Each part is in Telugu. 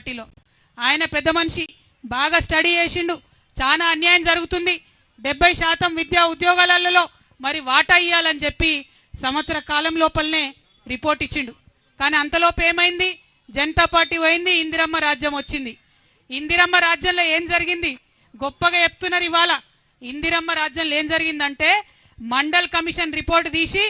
పార్టీలో. ఆయన పెద్ద మనిషి, బాగా స్టడీ చేసిండు, చాలా అన్యాయం జరుగుతుంది, 70% విద్యా ఉద్యోగాలలో మరి వాటా ఇవ్వాలని చెప్పి సంవత్సర కాలం లోపలనే రిపోర్ట్ ఇచ్చిండు. కానీ అంతలోపు ఏమైంది? జనతా పార్టీ పోయింది, ఇందిరమ్మ రాజ్యం వచ్చింది. ఇందిరమ్మ రాజ్యంలో ఏం జరిగింది గొప్పగా చెప్తున్నారు ఇవాళ. ఇందిరమ్మ రాజ్యంలో ఏం జరిగిందంటే మండల్ కమిషన్ రిపోర్ట్ తీసి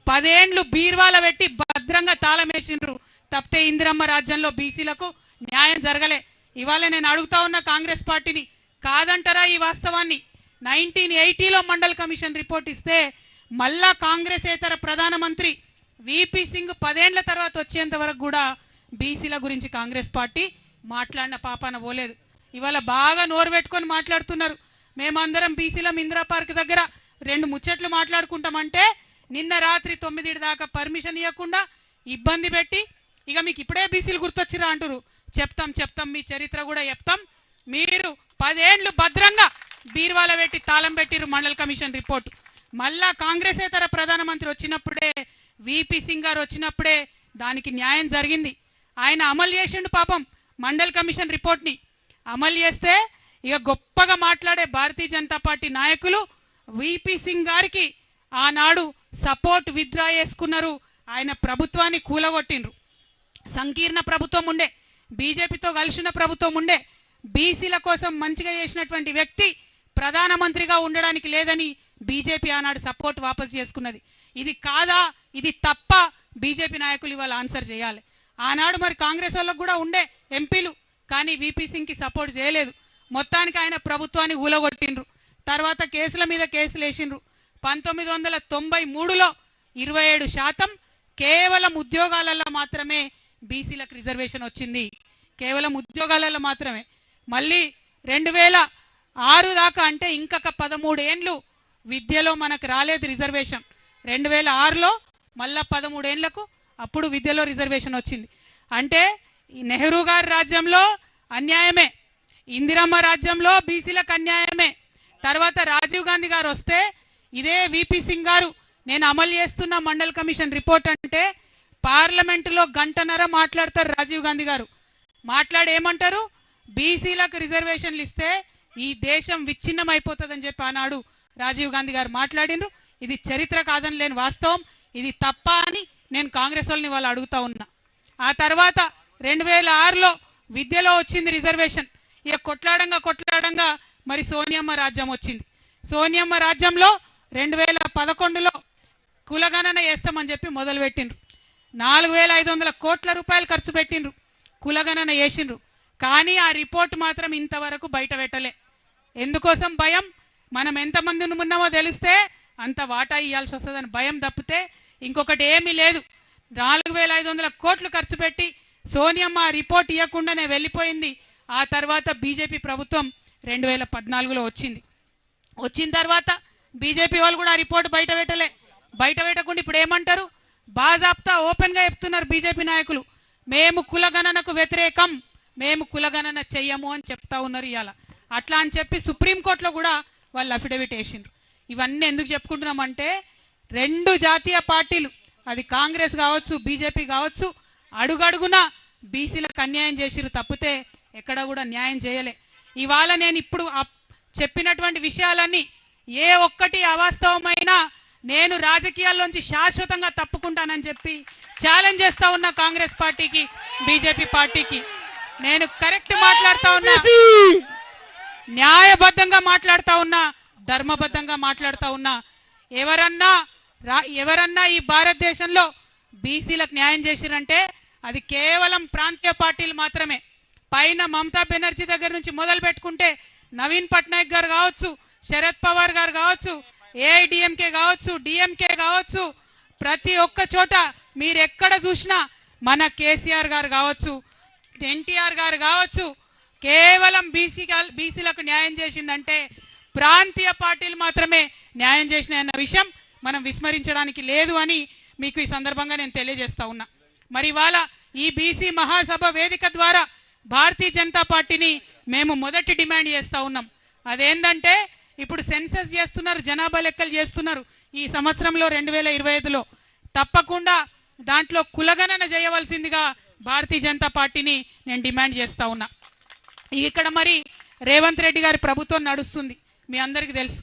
10 ఏండ్లు బీర్వాల పెట్టి భద్రంగా తాళం వేసిండ్రు. తప్పితే ఇందిరమ్మ రాజ్యంలో బీసీలకు న్యాయం జరగలే. ఇవాళ నేను అడుగుతా ఉన్న కాంగ్రెస్ పార్టీని, కాదంటారా ఈ వాస్తవాన్ని? 1980లో మండల్ కమిషన్ రిపోర్ట్ ఇస్తే మళ్ళా కాంగ్రెసేతర ప్రధానమంత్రి విపి సింగ్ 10 ఏండ్ల తర్వాత వచ్చేంత వరకు కూడా బీసీల గురించి కాంగ్రెస్ పార్టీ మాట్లాడిన పాపాన పోలేదు. ఇవాళ బాగా నోరు పెట్టుకొని మాట్లాడుతున్నారు. మేమందరం బీసీలం ఇందిరా పార్క్ దగ్గర 2 ముచ్చట్లు మాట్లాడుకుంటామంటే నిన్న రాత్రి 9 దాకా పర్మిషన్ ఇవ్వకుండా ఇబ్బంది పెట్టి, ఇక మీకు ఇప్పుడే బీసీలు గుర్తొచ్చిరా అంటారు. చెప్తాం మీ చరిత్ర కూడా చెప్తాం. మీరు 10 ఏండ్లు భద్రంగా బీర్వాల పెట్టి తాళం పెట్టిరు మండల్ కమిషన్ రిపోర్టు. మళ్ళా కాంగ్రెసేతర ప్రధానమంత్రి వచ్చినప్పుడే, విపి సింగ్ గారు వచ్చినప్పుడే దానికి న్యాయం జరిగింది. ఆయన అమలు చేసిండు పాపం మండల్ కమిషన్ రిపోర్ట్ని. అమలు చేస్తే ఇక గొప్పగా మాట్లాడే భారతీయ జనతా పార్టీ నాయకులు విపి సింగ్ గారికి ఆనాడు సపోర్ట్ విత్డ్రా చేసుకున్నారు. ఆయన ప్రభుత్వాన్ని కూలగొట్టిండ్రు. సంకీర్ణ ప్రభుత్వం ఉండే, బీజేపీతో కలిసిన ప్రభుత్వం ఉండే, బీసీల కోసం మంచిగా చేసినటువంటి వ్యక్తి ప్రధానమంత్రిగా ఉండడానికి లేదని బీజేపీ ఆనాడు సపోర్ట్ వాపసు చేసుకున్నది. ఇది కాదా, ఇది తప్ప బీజేపీ నాయకులు ఇవాళ ఆన్సర్ చేయాలి. ఆనాడు మరి కాంగ్రెస్ వాళ్ళకు కూడా ఉండే ఎంపీలు, కానీ విపి సింగ్కి సపోర్ట్ చేయలేదు. మొత్తానికి ఆయన ప్రభుత్వాన్ని ఊలగొట్టిండ్రు. తర్వాత కేసుల మీద కేసులు వేసిండ్రు. 1993లో 27% కేవలం ఉద్యోగాలలో మాత్రమే బీసీలకు రిజర్వేషన్ వచ్చింది. కేవలం ఉద్యోగాలలో మాత్రమే. మళ్ళీ 2006 దాకా అంటే ఇంకొక 13 ఏండ్లు విద్యలో మనకు రాలేదు రిజర్వేషన్. 2006లో మళ్ళా 13 ఏండ్లకు అప్పుడు విద్యలో రిజర్వేషన్ వచ్చింది. అంటే ఈ నెహ్రూ గారి రాజ్యంలో అన్యాయమే, ఇందిరమ్మ రాజ్యంలో బీసీలకు అన్యాయమే. తర్వాత రాజీవ్ గాంధీ గారు వస్తే ఇదే విపి సింగ్ గారు నేను అమలు చేస్తున్న మండల్ కమిషన్ రిపోర్ట్ అంటే పార్లమెంటులో 1.5 గంట మాట్లాడతారు రాజీవ్ గాంధీ గారు. మాట్లాడి ఏమంటారు? బీసీలకు రిజర్వేషన్లు ఇస్తే ఈ దేశం విచ్ఛిన్నం అయిపోతుందని చెప్పి ఆనాడు రాజీవ్ గాంధీ గారు మాట్లాడిండ్రు. ఇది చరిత్ర కాదని లేని వాస్తవం. ఇది తప్ప అని నేను కాంగ్రెస్ వాళ్ళని వాళ్ళు అడుగుతా ఉన్నా. ఆ తర్వాత 2006లో విద్యలో వచ్చింది రిజర్వేషన్. ఇక కొట్లాడంగా మరి సోనియమ్మ రాజ్యం వచ్చింది. సోనియమ్మ రాజ్యంలో 2011లో కులగణన చేస్తామని చెప్పి మొదలుపెట్టిండ్రు. 4500 కోట్ల రూపాయలు ఖర్చు పెట్టిండ్రు, కులగణన చేసిండ్రు. కానీ ఆ రిపోర్ట్ మాత్రం ఇంతవరకు బయట పెట్టలే. ఎందుకోసం? భయం. మనం ఎంతమంది ఉన్నామో తెలిస్తే అంత వాటా ఇవ్వాల్సి వస్తుందని భయం తప్పితే ఇంకొకటి ఏమీ లేదు. 4500 కోట్లు ఖర్చు పెట్టి సోనియమ్మ రిపోర్ట్ ఇవ్వకుండానే వెళ్ళిపోయింది. ఆ తర్వాత బీజేపీ ప్రభుత్వం 2014లో వచ్చింది. వచ్చిన తర్వాత బీజేపీ వాళ్ళు కూడా ఆ రిపోర్ట్ బయట పెట్టలే. బయట పెట్టకుండా ఇప్పుడు ఏమంటారు? బాజాప్తా ఓపెన్గా చెప్తున్నారు బీజేపీ నాయకులు, మేము కులగణనకు వ్యతిరేకం, మేము కులగణన చెయ్యము అని చెప్తా ఉన్నారు ఇవాళ. అట్లా అని చెప్పి సుప్రీంకోర్టులో కూడా వాళ్ళు అఫిడవిట్ వేసిండ్రు. ఇవన్నీ ఎందుకు చెప్పుకుంటున్నామంటే 2 జాతీయ పార్టీలు, అది కాంగ్రెస్ కావచ్చు బీజేపీ కావచ్చు, అడుగడుగున బీసీలకు అన్యాయం చేసిరు తప్పితే ఎక్కడ కూడా న్యాయం చేయలే. ఇవాళ నేను ఇప్పుడు చెప్పినటువంటి విషయాలన్నీ ఏ ఒక్కటి అవాస్తవమైనా నేను రాజకీయాల్లోంచి శాశ్వతంగా తప్పుకుంటానని చెప్పి ఛాలెంజ్ చేస్తా ఉన్నా కాంగ్రెస్ పార్టీకి, బీజేపీ పార్టీకి. నేను కరెక్ట్ మాట్లాడుతా ఉన్నా, న్యాయబద్ధంగా మాట్లాడుతా ఉన్నా, ధర్మబద్ధంగా మాట్లాడుతా ఉన్నా. ఎవరన్నా ఈ భారతదేశంలో బీసీలకు న్యాయం చేసిరంటే అది కేవలం ప్రాంతీయ పార్టీలు మాత్రమే. పైన మమతా బెనర్జీ దగ్గర నుంచి మొదలు పెట్టుకుంటే నవీన్ పట్నాయక్ గారు కావచ్చు, శరద్ పవార్ గారు కావచ్చు, ఏఐడిఎంకే కావచ్చు, డిఎంకే కావచ్చు, ప్రతి ఒక్క చోట మీరు ఎక్కడ చూసినా మన కేసీఆర్ గారు కావచ్చు, ఎన్టీఆర్ గారు కావచ్చు, కేవలం బీసీలకు న్యాయం చేసిందంటే ప్రాంతీయ పార్టీలు మాత్రమే న్యాయం చేసినాయన్న విషయం మనం విస్మరించడానికి లేదు అని మీకు ఈ సందర్భంగా నేను తెలియజేస్తా ఉన్నా. మరి ఇవాళ ఈ బీసీ మహాసభ వేదిక ద్వారా భారతీయ జనతా పార్టీని మేము మొదటి డిమాండ్ చేస్తూ ఉన్నాం. అదేంటంటే ఇప్పుడు సెన్సస్ చేస్తున్నారు, జనాభా లెక్కలు చేస్తున్నారు ఈ సంవత్సరంలో 2025లో. తప్పకుండా దాంట్లో కులగణన చేయవలసిందిగా భారతీయ జనతా పార్టీని నేను డిమాండ్ చేస్తా ఉన్నా. ఇక్కడ మరి రేవంత్ రెడ్డి గారి ప్రభుత్వం నడుస్తుంది, మీ అందరికీ తెలుసు.